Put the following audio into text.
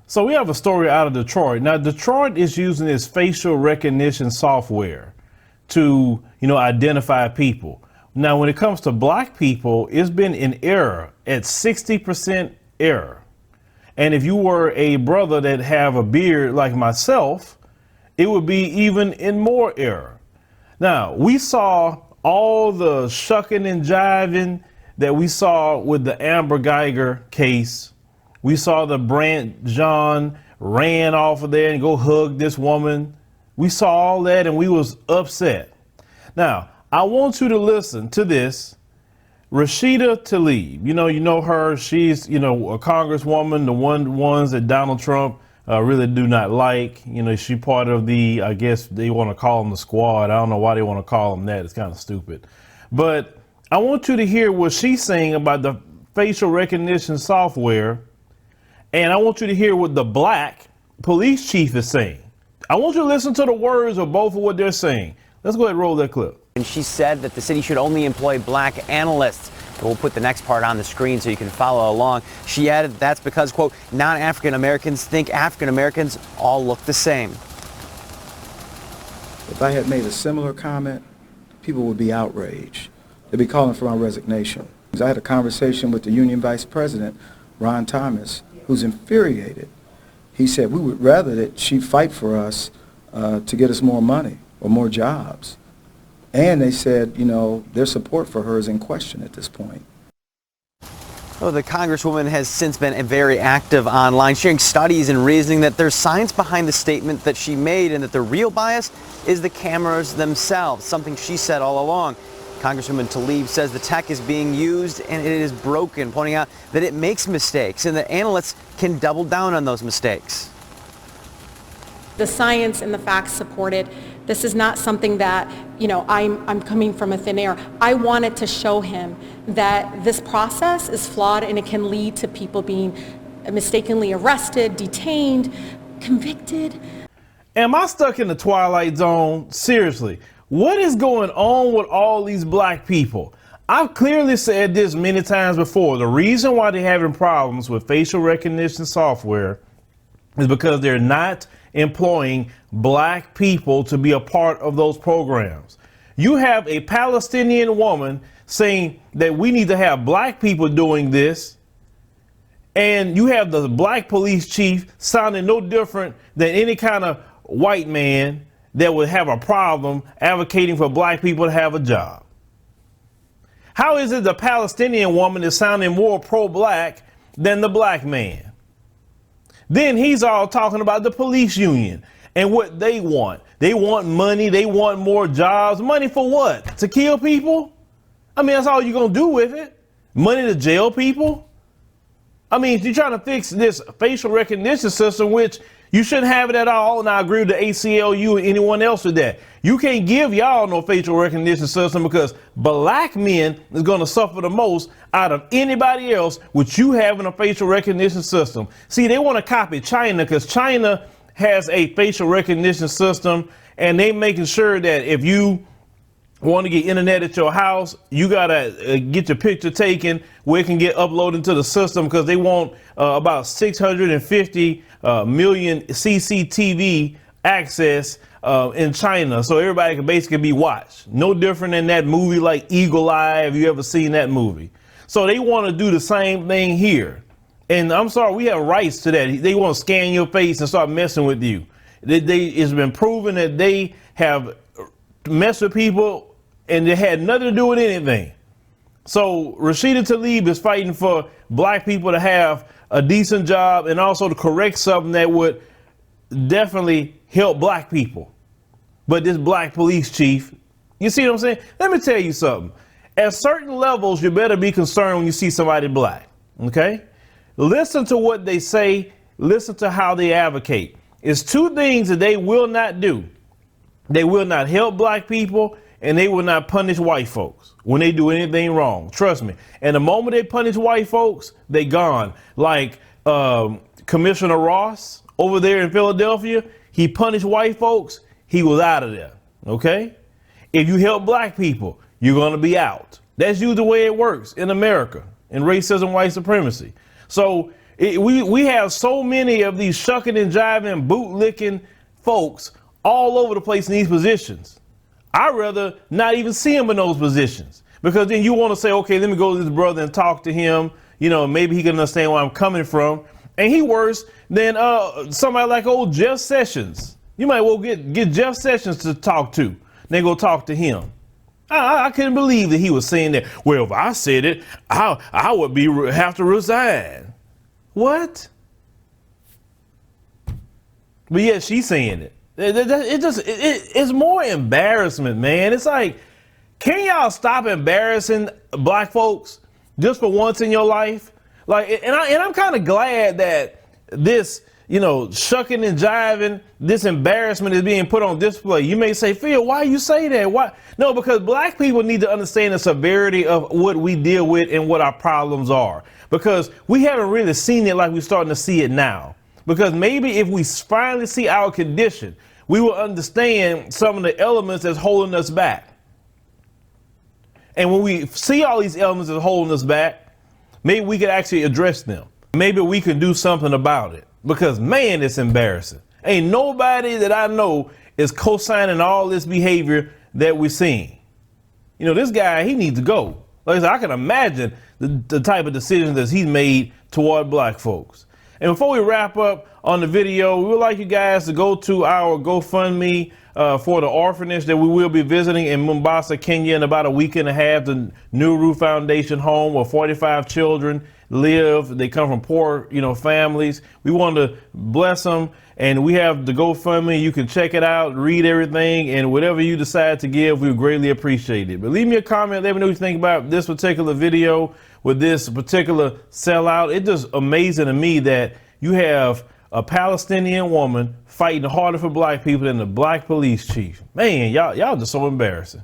So we have a story out of Detroit. Now, Detroit is using its facial recognition software to, identify people. Now, when it comes to black people, it's been in error at 60% error. And if you were a brother that have a beard like myself, it would be even in more error. Now, we saw all the shucking and jiving that we saw with the Amber Geiger case. We saw the Brant John ran off of there and go hug this woman. We saw all that and we was upset. Now, I want you to listen to this. Rashida Tlaib, you know her. She's, a congresswoman, the ones that Donald Trump really do not like. She part of the, I guess they want to call them the squad. I don't know why they want to call them that. It's kind of stupid. But I want you to hear what she's saying about the facial recognition software. And I want you to hear what the black police chief is saying. I want you to listen to the words of both of what they're saying. Let's go ahead and roll that clip. And she said that the city should only employ black analysts. We'll put the next part on the screen so you can follow along. She added that's because, quote, non-African Americans think African Americans all look the same. If I had made a similar comment, people would be outraged. They'd be calling for my resignation. I had a conversation with the union vice president, Ron Thomas, who's infuriated. He said we would rather that she fight for us to get us more money or more jobs. And they said, their support for her is in question at this point. Well, the congresswoman has since been very active online, sharing studies and reasoning that there's science behind the statement that she made and that the real bias is the cameras themselves, something she said all along. Congresswoman Tlaib says the tech is being used and it is broken, pointing out that it makes mistakes and that analysts can double down on those mistakes. The science and the facts support it. This is not something that, I'm coming from a thin air. I wanted to show him that this process is flawed and it can lead to people being mistakenly arrested, detained, convicted. Am I stuck in the twilight zone? Seriously, what is going on with all these black people? I've clearly said this many times before. The reason why they're having problems with facial recognition software is because they're not employing black people to be a part of those programs. You have a Palestinian woman saying that we need to have black people doing this, and you have the black police chief sounding no different than any kind of white man that would have a problem advocating for black people to have a job. How is it the Palestinian woman is sounding more pro-black than the black man? Then he's all talking about the police union and what they want. They want money. They want more jobs. Money for what? To kill people? I mean, that's all you're going to do with it. Money to jail people? I mean, you're trying to fix this facial recognition system, which you shouldn't have it at all. And I agree with the ACLU and anyone else with that. You can't give y'all no facial recognition system because black men is going to suffer the most out of anybody else with you having a facial recognition system. See, they want to copy China because China has a facial recognition system and they making sure that if you want to get internet at your house, you got to get your picture taken where it can get uploaded into the system because they want about 650 million CCTV access in China. So everybody can basically be watched. No different than that movie like Eagle Eye. Have you ever seen that movie? So they want to do the same thing here. And I'm sorry, we have rights to that. They want to scan your face and start messing with you. It's been proven that they have messed with people and it had nothing to do with anything. So Rashida Tlaib is fighting for black people to have a decent job and also to correct something that would definitely help black people. But this black police chief, you see what I'm saying? Let me tell you something. At certain levels, you better be concerned when you see somebody black, okay? Listen to what they say. Listen to how they advocate. It's two things that they will not do. They will not help black people and they will not punish white folks when they do anything wrong. Trust me. And the moment they punish white folks, they gone. Like Commissioner Ross over there in Philadelphia, he punished white folks. He was out of there. Okay. If you help black people, you're going to be out. That's usually the way it works in America, in racism, white supremacy. So We have so many of these shucking and jiving, bootlicking folks all over the place in these positions. I'd rather not even see him in those positions, because then you want to say, okay, let me go to this brother and talk to him. You know, maybe he can understand where I'm coming from. And he worse than somebody like old Jeff Sessions. You might well get Jeff Sessions to talk to. Then go talk to him. I couldn't believe that he was saying that. Well, if I said it, I would have to resign. What? But yeah, she's saying it. It's more embarrassment, man. It's like, can y'all stop embarrassing black folks just for once in your life? Like, and I'm kind of glad that this, you know, shucking and jiving, this embarrassment is being put on display. You may say, Phil, why you say that? Why? No, because black people need to understand the severity of what we deal with and what our problems are, because we haven't really seen it like we're starting to see it now. Because maybe if we finally see our condition, we will understand some of the elements that's holding us back. And when we see all these elements that's holding us back, maybe we could actually address them. Maybe we can do something about it, because man, it's embarrassing. Ain't nobody that I know is co-signing all this behavior that we're seeing. You know, this guy, he needs to go. Like I said, I can imagine the type of decisions that he's made toward black folks. And before we wrap up on the video, we would like you guys to go to our GoFundMe for the orphanage that we will be visiting in Mombasa, Kenya in about a week and a half, the Nuru Foundation home where 45 children live. They come from poor, you know, families. We want to bless them, and we have the GoFundMe. You can check it out, read everything, and whatever you decide to give, we would greatly appreciate it. But leave me a comment, let me know what you think about this particular video with this particular sellout. It's just amazing to me that you have a Palestinian woman fighting harder for black people than the black police chief. Man, y'all just so embarrassing.